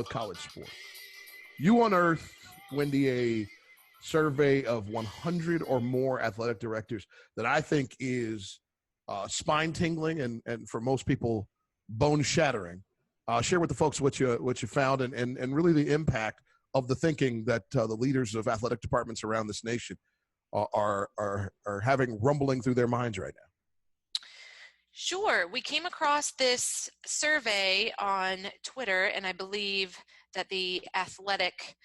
with college sport. You unearthed, Wendy, a survey of 100 or more athletic directors that I think is spine-tingling and for most people, bone-shattering. Share with the folks what you found and really the impact of the thinking that the leaders of athletic departments around this nation are having rumbling through their minds right now. Sure. We came across this survey on Twitter, and I believe that The Athletic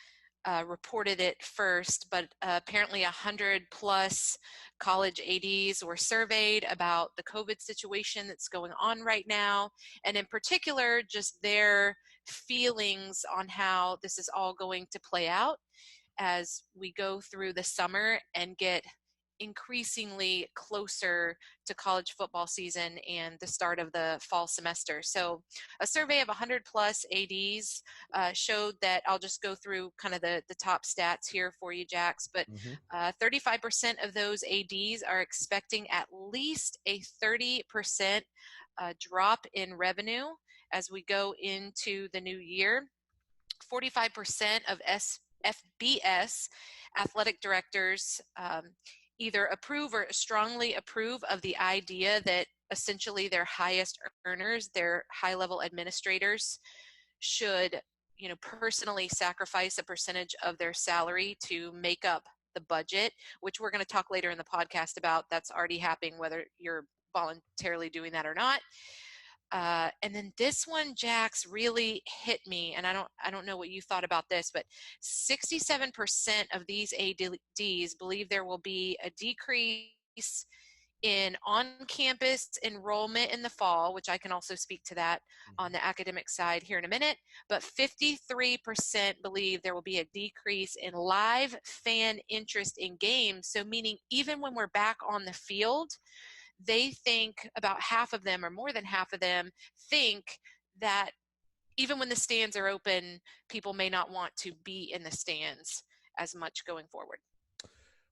reported it first, but apparently 100 plus college ADs were surveyed about the COVID situation that's going on right now, and in particular, just their feelings on how this is all going to play out as we go through the summer and get increasingly closer to college football season and the start of the fall semester. So a survey of 100 plus ADs showed that, I'll just go through kind of the top stats here for you, Jax, but 35% of those ADs are expecting at least a 30% drop in revenue as we go into the new year. 45% of FBS athletic directors either approve or strongly approve of the idea that essentially their highest earners, their high-level administrators, should, personally sacrifice a percentage of their salary to make up the budget, which we're going to talk later in the podcast about. That's already happening, whether you're voluntarily doing that or not. And then this one, Jax, really hit me, and I don't know what you thought about this, but 67% of these ADs believe there will be a decrease in on-campus enrollment in the fall, which I can also speak to that on the academic side here in a minute, but 53% believe there will be a decrease in live fan interest in games. So meaning even when we're back on the field, they think about half of them, or more than half of them, think that even when the stands are open, people may not want to be in the stands as much going forward.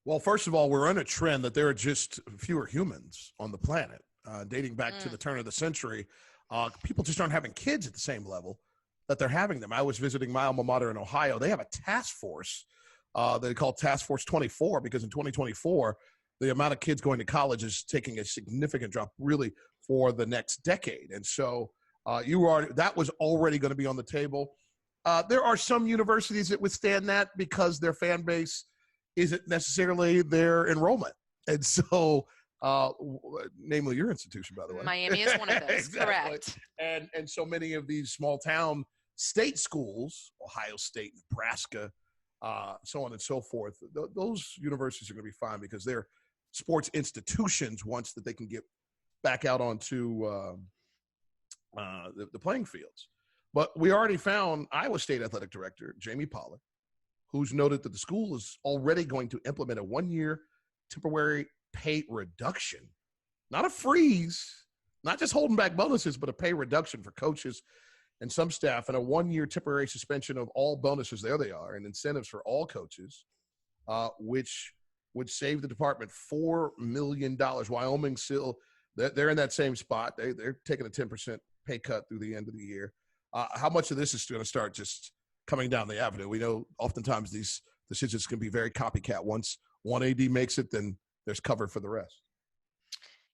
Well, first of all, we're on a trend that there are just fewer humans on the planet. Dating back to the turn of the century, people just aren't having kids at the same level that they're having them. I was visiting my alma mater in Ohio. They have a task force they call Task Force 24, because in 2024, the amount of kids going to college is taking a significant drop really for the next decade. And so that was already going to be on the table. There are some universities that withstand that because their fan base isn't necessarily their enrollment. And so, namely your institution, by the way. Miami is one of those, Exactly. Correct. And so many of these small town state schools, Ohio State, Nebraska, so on and so forth, those universities are going to be fine because they're sports institutions once that they can get back out onto the playing fields. But we already found Iowa State Athletic Director Jamie Pollack, who's noted that the school is already going to implement a one-year temporary pay reduction, not a freeze, not just holding back bonuses, but a pay reduction for coaches and some staff, and a one-year temporary suspension of all bonuses, there they are, and incentives for all coaches, which would save the department $4 million. Wyoming still, they're in that same spot. They're taking a 10% pay cut through the end of the year. How much of this is going to start just coming down the avenue? We know oftentimes these decisions can be very copycat. Once one AD makes it, then there's cover for the rest.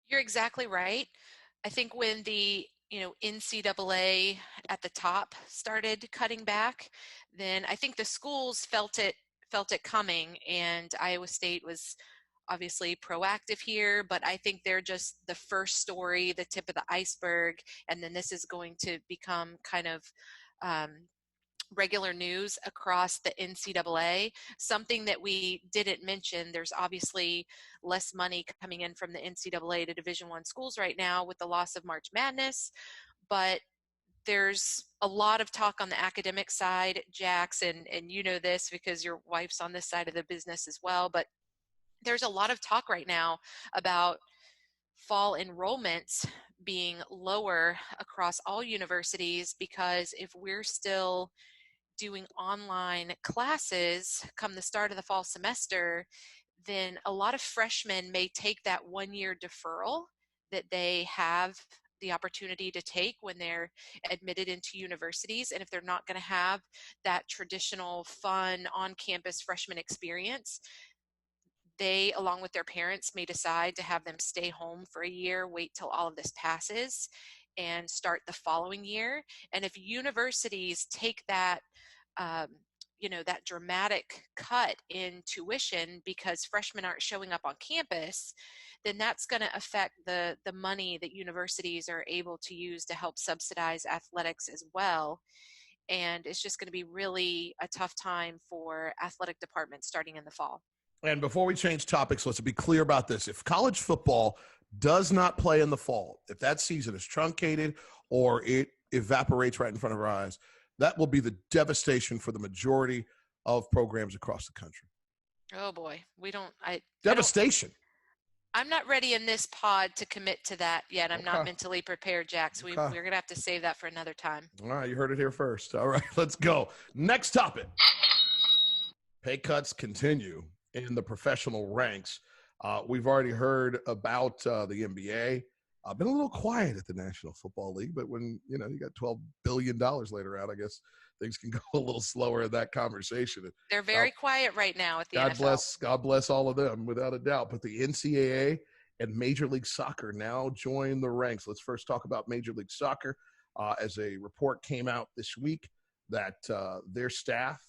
You're exactly right. I think when the NCAA at the top started cutting back, then I think the schools felt it coming, and Iowa State was obviously proactive here, but I think they're just the first story, the tip of the iceberg, and then this is going to become kind of regular news across the NCAA. Something that we didn't mention, there's obviously less money coming in from the NCAA to Division I schools right now with the loss of March Madness, but there's a lot of talk on the academic side, Jax, and you know this because your wife's on this side of the business as well, but there's a lot of talk right now about fall enrollments being lower across all universities, because if we're still doing online classes come the start of the fall semester, then a lot of freshmen may take that one-year deferral that they have the opportunity to take when they're admitted into universities. And if they're not going to have that traditional fun on-campus freshman experience, they, along with their parents, may decide to have them stay home for a year, wait till all of this passes, and start the following year. And if universities take that, um, that dramatic cut in tuition because freshmen aren't showing up on campus, then that's going to affect the money that universities are able to use to help subsidize athletics as well. And it's just going to be really a tough time for athletic departments starting in the fall. And before we change topics, let's be clear about this. If college football does not play in the fall, if that season is truncated or it evaporates right in front of our eyes, that will be the devastation for the majority of programs across the country. Oh boy, Devastation. I'm not ready in this pod to commit to that yet. I'm not mentally prepared, Jack. So we're going to have to save that for another time. All right, you heard it here first. All right, let's go. Next topic. Pay cuts continue in the professional ranks. We've already heard about the NBA. Been a little quiet at the National Football League, but when you got $12 billion later out, I guess things can go a little slower in that conversation. They're very quiet right now at the NFL. God bless all of them, without a doubt. But the NCAA and Major League Soccer now join the ranks. Let's first talk about Major League Soccer. As a report came out this week that their staff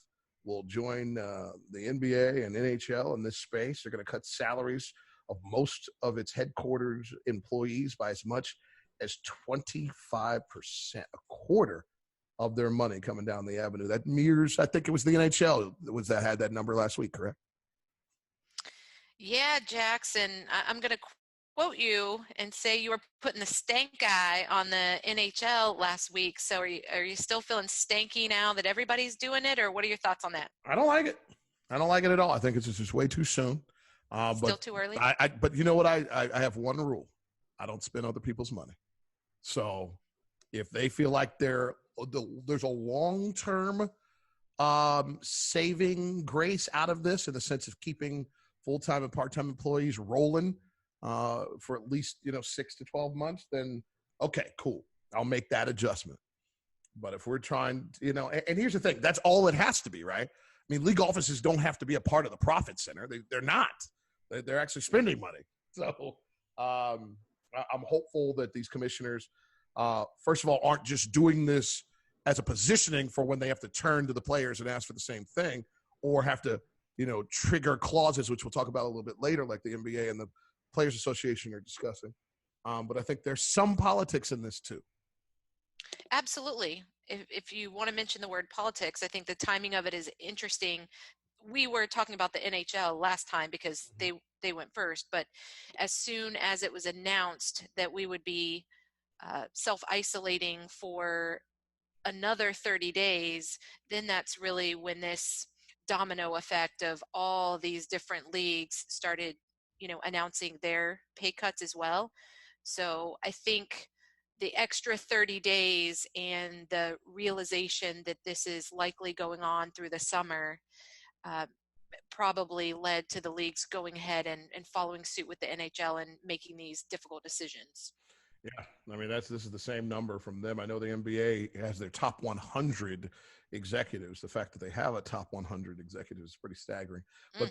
will join the NBA and NHL in this space. They're going to cut salaries of most of its headquarters employees by as much as 25%, a quarter of their money coming down the avenue. That mirrors, I think it was the NHL that had that number last week, correct? Yeah, Jackson, I'm going to quote you and say you were putting the stank eye on the NHL last week. So are you still feeling stanky now that everybody's doing it, or what are your thoughts on that? I don't like it. I don't like it at all. I think it's just way too soon. Still too early? But you know what? I have one rule. I don't spend other people's money. So if they feel like there's a long-term saving grace out of this in the sense of keeping full-time and part-time employees rolling for at least 6 to 12 months, then okay, cool. I'll make that adjustment. But if we're trying, and here's the thing, that's all it has to be, right? I mean, league offices don't have to be a part of the profit center. They're not. They're actually spending money. So I'm hopeful that these commissioners, first of all, aren't just doing this as a positioning for when they have to turn to the players and ask for the same thing, or have to, trigger clauses, which we'll talk about a little bit later, like the NBA and the Players Association are discussing. But I think there's some politics in this too. Absolutely. If you want to mention the word politics, I think the timing of it is interesting. We were talking about the NHL last time because they went first, but as soon as it was announced that we would be self-isolating for another 30 days, then that's really when this domino effect of all these different leagues started, announcing their pay cuts as well. So I think the extra 30 days and the realization that this is likely going on through the summer probably led to the leagues going ahead and following suit with the NHL and making these difficult decisions. Yeah, I mean, this is the same number from them. I know the NBA has their top 100 executives. The fact that they have a top 100 executives is pretty staggering. But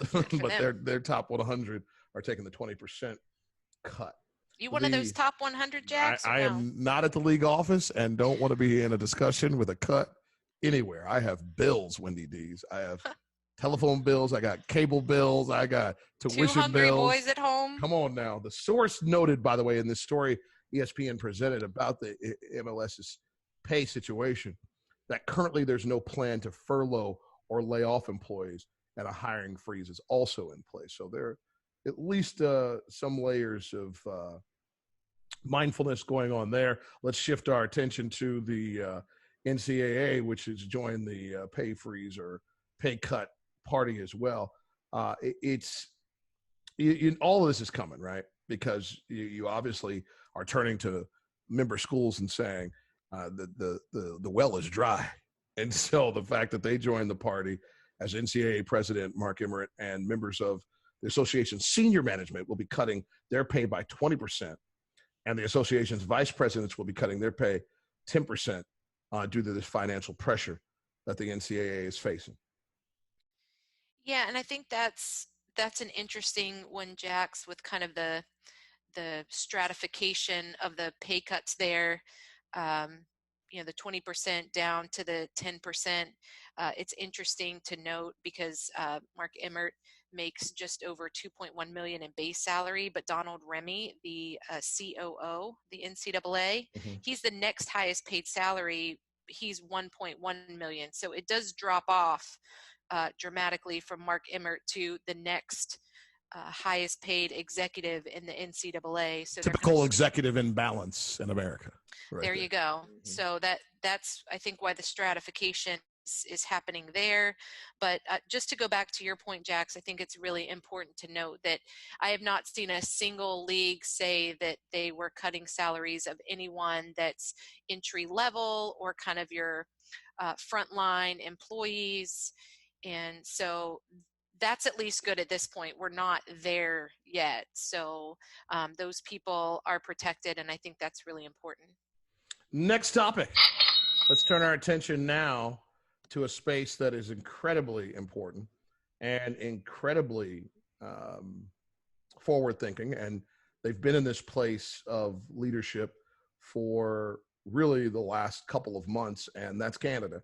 their top 100 are taking the 20% cut. You one of those top 100, Jacks? I am not at the league office and don't want to be in a discussion with a cut anywhere. I have bills, Windy Dees. I have telephone bills. I got cable bills. I got tuition bills. 2 hungry boys at home. Come on now. The source noted, by the way, in this story ESPN presented about the MLS's pay situation, that currently there's no plan to furlough or lay off employees, and a hiring freeze is also in place. So there are at least some layers of mindfulness going on there. Let's shift our attention to the NCAA, which has joined the pay freeze or pay cut party as well. All of this is coming, right? Because you obviously are turning to member schools and saying the well is dry. And so the fact that they joined the party as NCAA president Mark Emmert and members of the association's senior management will be cutting their pay by 20%. And the association's vice presidents will be cutting their pay 10% due to this financial pressure that the NCAA is facing. Yeah, and I think that's an interesting one, Jax, with kind of the stratification of the pay cuts there. The 20% down to the 10%. It's interesting to note because Mark Emmert makes just over $2.1 million in base salary, but Donald Remy, the COO, the NCAA, he's the next highest paid salary. He's $1.1 million. So it does drop off dramatically from Mark Emmert to the next highest paid executive in the NCAA. So typical executive imbalance in America. Right there you go. So that's I think why the stratification is happening there. But just to go back to your point, Jax, I think it's really important to note that I have not seen a single league say that they were cutting salaries of anyone that's entry level or kind of your frontline employees. And so that's at least good at this point. We're not there yet. So those people are protected, and I think that's really important. Next topic. Let's turn our attention now to a space that is incredibly important and incredibly forward-thinking. And they've been in this place of leadership for really the last couple of months, and that's Canada.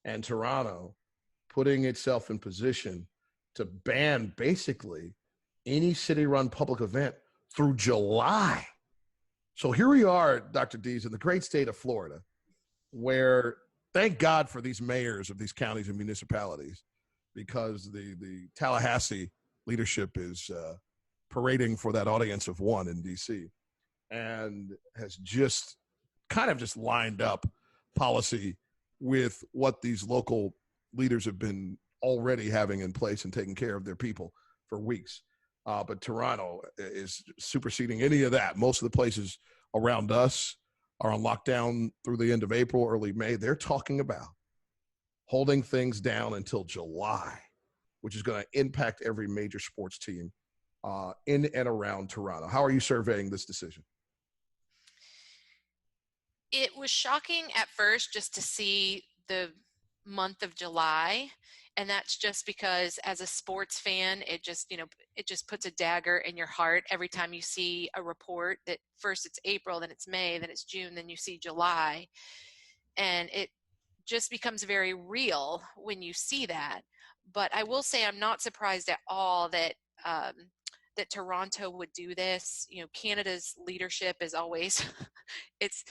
And Toronto putting itself in position to ban basically any city-run public event through July. So here we are, Dr. Dees, in the great state of Florida, where thank God for these mayors of these counties and municipalities, because the Tallahassee leadership is parading for that audience of one in D.C. and has just kind of just lined up policy with what these local leaders have been already having in place and taking care of their people for weeks. But Toronto is superseding any of that. Most of the places around us are on lockdown through the end of April, early May. They're talking about holding things down until July, which is going to impact every major sports team in and around Toronto. How are you surveying this decision? It was shocking at first just to see the month of July. And that's just because as a sports fan, it just puts a dagger in your heart every time you see a report that first it's April, then it's May, then it's June, then you see July. And it just becomes very real when you see that. But I will say I'm not surprised at all that that Toronto would do this. Canada's leadership is always, it's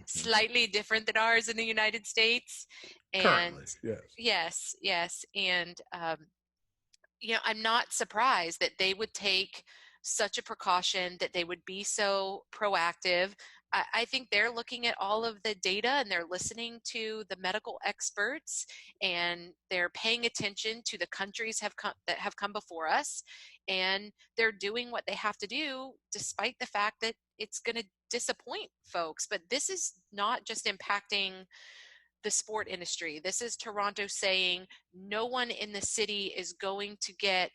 slightly different than ours in the United States. And currently, yes. And, I'm not surprised that they would take such a precaution, that they would be so proactive. I think they're looking at all of the data and they're listening to the medical experts, and they're paying attention to the countries that have come before us, and they're doing what they have to do despite the fact that it's going to disappoint folks. But this is not just impacting the sport industry. This is Toronto saying no one in the city is going to get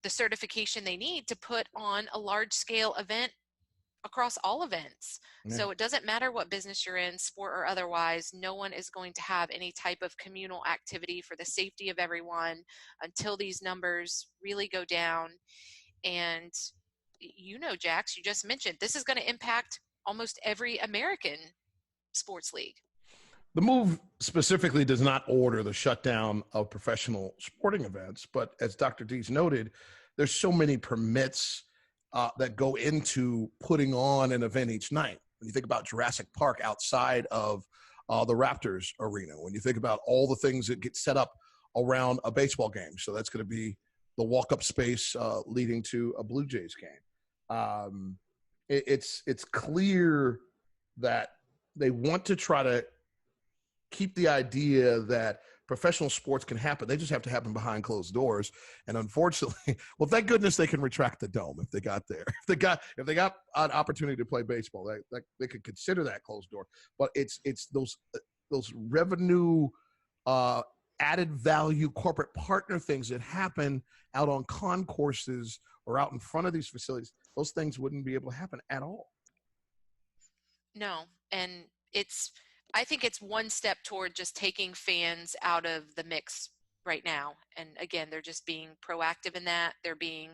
the certification they need to put on a large scale event across all events. Yeah. So it doesn't matter what business you're in, sport or otherwise, no one is going to have any type of communal activity for the safety of everyone until these numbers really go down. And Jax, you just mentioned this is going to impact almost every American sports league. The move specifically does not order the shutdown of professional sporting events, but as Dr. Dees noted, there's so many permits that go into putting on an event each night. When you think about Jurassic Park outside of the Raptors arena, when you think about all the things that get set up around a baseball game, so that's going to be the walk-up space leading to a Blue Jays game. It's clear that they want to try to keep the idea that professional sports can happen. They just have to happen behind closed doors. And unfortunately, well, thank goodness they can retract the dome if they got there. If they got an opportunity to play baseball, they could consider that closed door. But it's those revenue added value corporate partner things that happen out on concourses or out in front of these facilities. those things wouldn't be able to happen at all. No, and I think it's one step toward just taking fans out of the mix right now. And again, they're just being proactive in that. They're being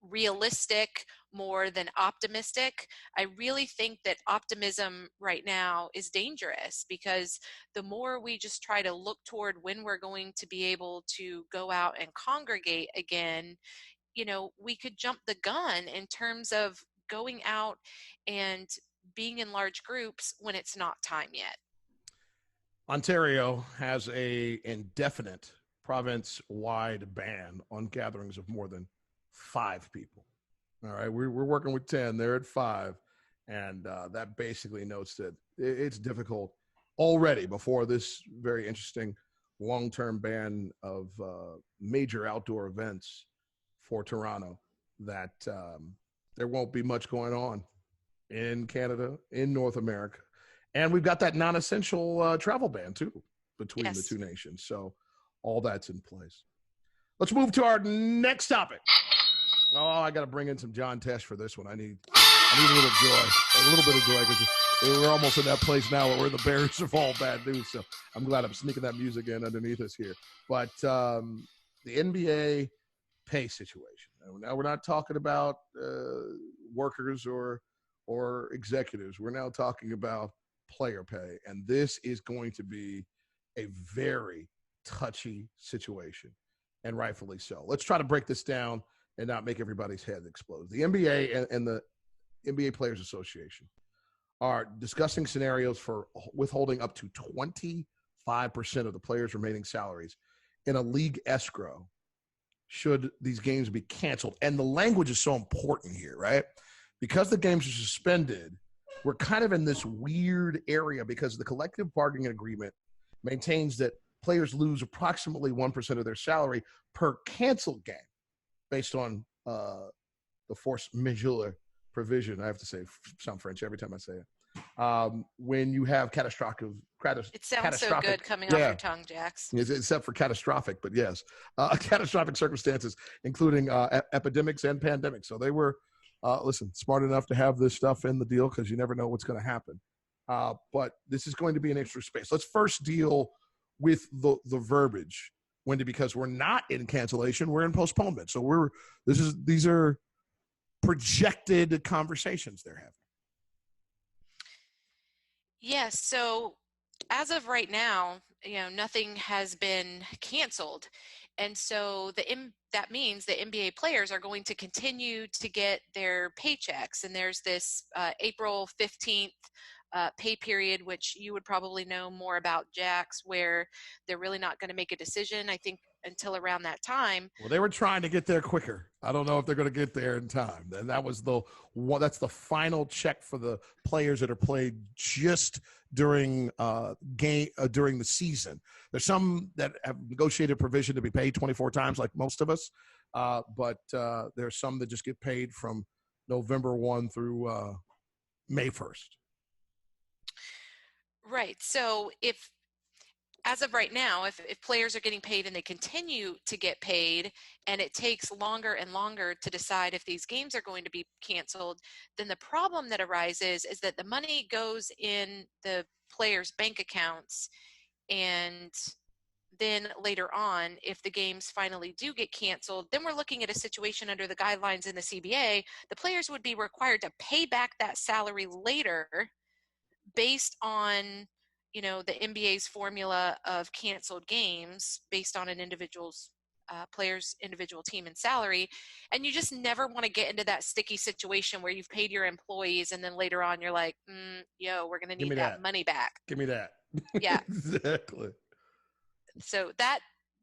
realistic more than optimistic. I really think that optimism right now is dangerous, because the more we just try to look toward when we're going to be able to go out and congregate again, we could jump the gun in terms of going out and being in large groups when it's not time yet. Ontario has a indefinite province-wide ban on gatherings of more than 5 people. All right, we're working with 10. They're at 5, and that basically notes that it's difficult already before this very interesting long-term ban of major outdoor events for Toronto, that there won't be much going on in Canada, in North America. And we've got that non-essential travel ban, too, between the two nations. So all that's in place. Let's move to our next topic. Oh, I got to bring in some John Tesh for this one. I need a little joy, a little bit of joy, because we're almost in that place now where the Bears are all bad news. So I'm glad I'm sneaking that music in underneath us here. But the NBA pay situation. Now we're not talking about workers or executives. We're now talking about player pay, and this is going to be a very touchy situation, and rightfully so. Let's try to break this down and not make everybody's head explode. The NBA and the NBA Players Association are discussing scenarios for withholding up to 25% of the players' remaining salaries in a league escrow should these games be canceled. And the language is so important here, right? Because the games are suspended, we're kind of in this weird area because the collective bargaining agreement maintains that players lose approximately 1% of their salary per canceled game based on the force majeure provision. I have to sound French every time I say it. When you have catastrophic. It sounds so good coming off your tongue, Jax. Except for catastrophic, but yes. Catastrophic circumstances, including epidemics and pandemics. So they were, smart enough to have this stuff in the deal because you never know what's going to happen. But this is going to be an extra space. Let's first deal with the verbiage, Wendy, because we're not in cancellation, we're in postponement. So these are projected conversations they're having. Yes. So as of right now, nothing has been canceled. And so that means the NBA players are going to continue to get their paychecks. And there's this April 15th pay period, which you would probably know more about, Jax, where they're really not going to make a decision, I think, until around that time. Well, they were trying to get there quicker. I don't know if they're going to get there in time. And that's the final check for the players that are played just during during the season. There's some that have negotiated provision to be paid 24 times, like most of us. But there's some that just get paid from November 1 through May 1st. Right. So as of right now, if players are getting paid and they continue to get paid, and it takes longer and longer to decide if these games are going to be canceled, then the problem that arises is that the money goes in the players' bank accounts, and then later on, if the games finally do get canceled, then we're looking at a situation under the guidelines in the CBA. The players would be required to pay back that salary later based on the NBA's formula of canceled games based on an individual's player's individual team and salary. And you just never want to get into that sticky situation where you've paid your employees and then later on you're like, we're going to need that money back. Give me that. Yeah. Exactly. So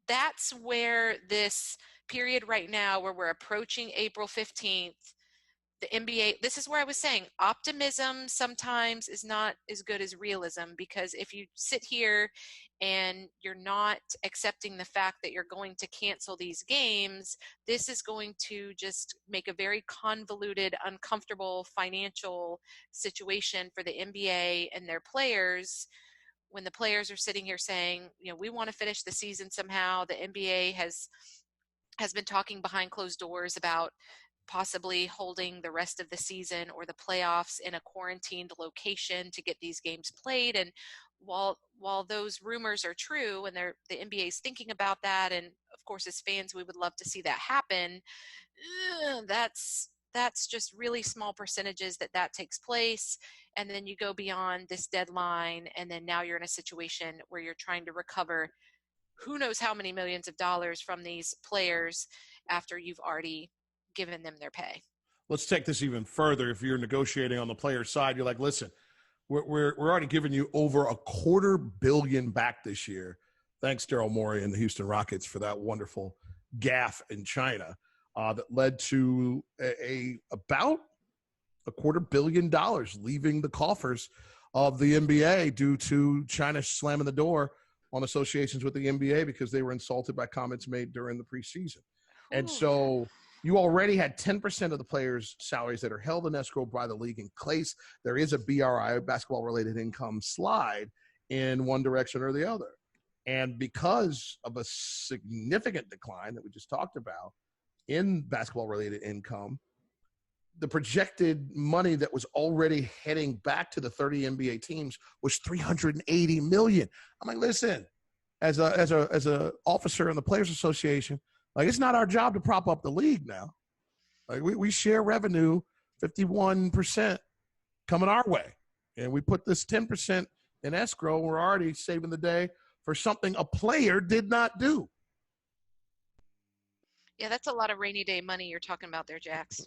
that's where this period right now, where we're approaching April 15th, the NBA, this is where I was saying optimism sometimes is not as good as realism, because if you sit here and you're not accepting the fact that you're going to cancel these games, this is going to just make a very convoluted, uncomfortable financial situation for the NBA and their players, when the players are sitting here saying, we want to finish the season somehow. The NBA has been talking behind closed doors about possibly holding the rest of the season or the playoffs in a quarantined location to get these games played. And while those rumors are true, and the NBA is thinking about that, and of course as fans we would love to see that happen, that's just really small percentages that takes place. And then you go beyond this deadline, and then now you're in a situation where you're trying to recover who knows how many millions of dollars from these players after you've already given them their pay. Let's take this even further. If you're negotiating on the player side, you're like, listen, we're already giving you over $250 million back this year. Thanks, Daryl Morey and the Houston Rockets for that wonderful gaffe in China that led to about $250 million leaving the coffers of the NBA due to China slamming the door on associations with the NBA because they were insulted by comments made during the preseason. And so you already had 10% of the players' salaries that are held in escrow by the league in place. There is a BRI, basketball-related income slide, in one direction or the other. And because of a significant decline that we just talked about in basketball-related income, the projected money that was already heading back to the 30 NBA teams was $380 million. I'm like, listen, as a officer in the Players Association, like, it's not our job to prop up the league now. Like, we share revenue, 51% coming our way. And we put this 10% in escrow. We're already saving the day for something a player did not do. Yeah, that's a lot of rainy day money you're talking about there, Jax.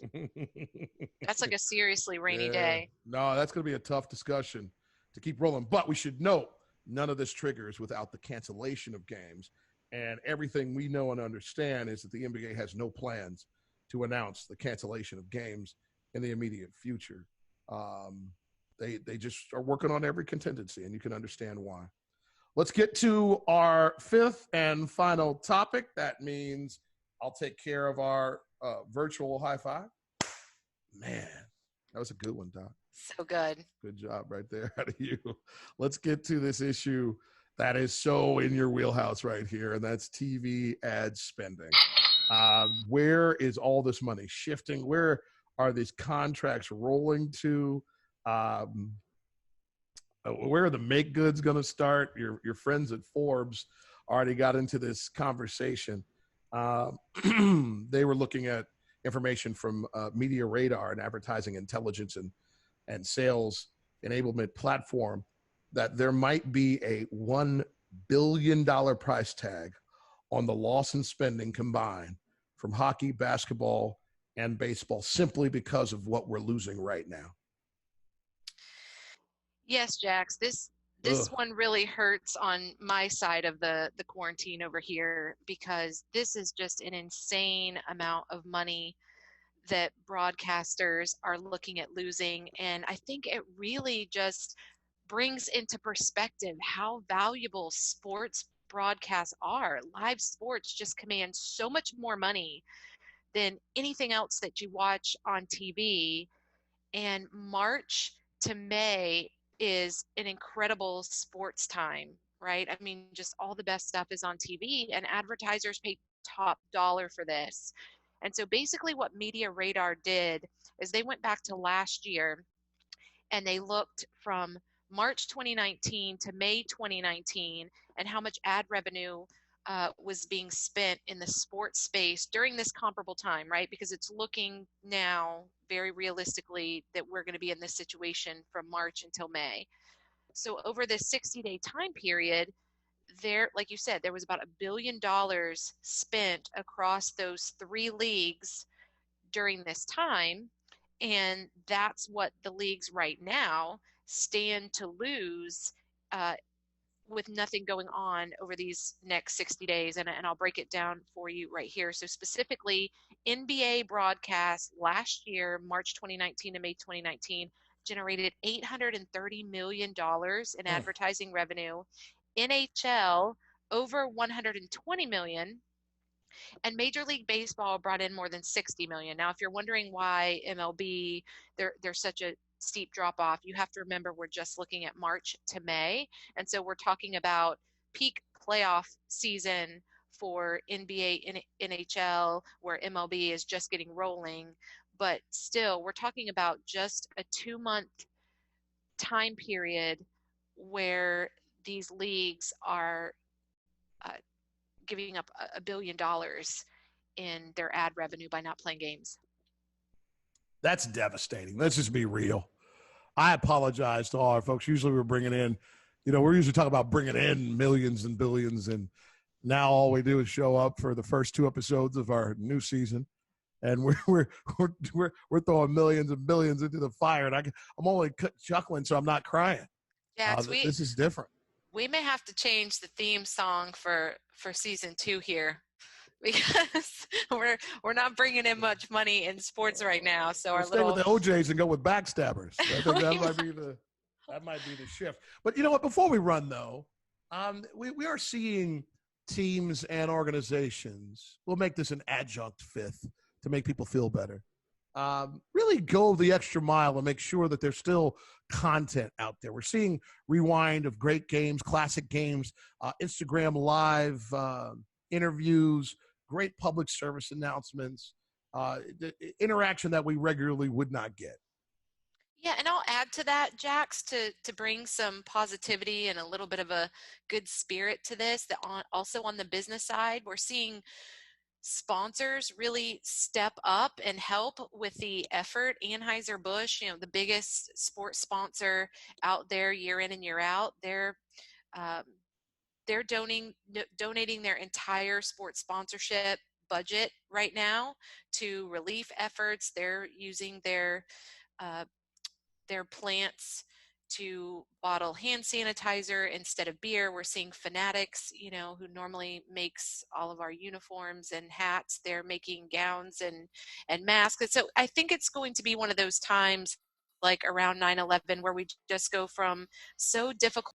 That's like a seriously rainy day. No, that's going to be a tough discussion to keep rolling. But we should note, none of this triggers without the cancellation of games. And everything we know and understand is that the NBA has no plans to announce the cancellation of games in the immediate future. They just are working on every contingency, and you can understand why. Let's get to our fifth and final topic. That means I'll take care of our virtual high five. Man, that was a good one, Doc. So good. Good job right there out of you. Let's get to this issue that is so in your wheelhouse right here, and that's TV ad spending. Where is all this money shifting? Where are these contracts rolling to? Where are the make goods going to start? Your friends at Forbes already got into this conversation. They were looking at information from Media Radar, an advertising intelligence and sales enablement platform, that there might be a $1 billion price tag on the loss in spending combined from hockey, basketball, and baseball, simply because of what we're losing right now. Yes, Jax, this one really hurts on my side of the quarantine over here, because this is just an insane amount of money that broadcasters are looking at losing. And I think it really just brings into perspective how valuable sports broadcasts are. Live sports just command so much more money than anything else that you watch on TV. And March to May is an incredible sports time, right? I mean, just all the best stuff is on TV, and advertisers pay top dollar for this. And so basically what Media Radar did is they went back to last year and they looked from March 2019 to May 2019 and how much ad revenue was being spent in the sports space during this comparable time, right? Because it's looking now very realistically that we're going to be in this situation from March until May. So over this 60-day time period, there, like you said, there was about $1 billion spent across those three leagues during this time. And that's what the leagues right now stand to lose with nothing going on over these next 60 days. And I'll break it down for you right here. So specifically, NBA broadcast last year, March 2019 to May 2019, generated $830 million in advertising revenue. NHL, over $120 million. And Major League Baseball brought in more than 60 million. Now, if you're wondering why MLB, there's such a steep drop off, you have to remember we're just looking at March to May. And so we're talking about peak playoff season for NBA, NHL, where MLB is just getting rolling. But still, we're talking about just a 2 month time period where these leagues are uh, giving up $1 billion in their ad revenue by not playing games. That's devastating. Let's just be real. I apologize to all our folks. Usually we're bringing in, we're usually talking about bringing in millions and billions, and now all we do is show up for the first 2 episodes of our new season, and we're throwing millions and billions into the fire, and I'm only chuckling, so I'm not crying. Jax, this is different. We may have to change the theme song for season 2 here, because we're not bringing in much money in sports right now. So we'll stay with the OJs and go with backstabbers. I think that might be the shift. But you know what? Before we run though, we are seeing teams and organizations. We'll make this an adjunct fifth to make people feel better. Really go the extra mile and make sure that there's still content out there. We're seeing rewind of great games, classic games, Instagram live interviews, great public service announcements, the interaction that we regularly would not get. Yeah, and I'll add to that, Jax, to bring some positivity and a little bit of a good spirit to this. Also on the business side, we're seeing sponsors really step up and help with the effort. Anheuser-Busch, the biggest sports sponsor out there year in and year out, they're donating their entire sports sponsorship budget right now to relief efforts. They're using their plants to bottle hand sanitizer instead of beer. We're seeing Fanatics, who normally makes all of our uniforms and hats. They're making gowns and masks. And so I think it's going to be one of those times like around 9/11 where we just go from so difficult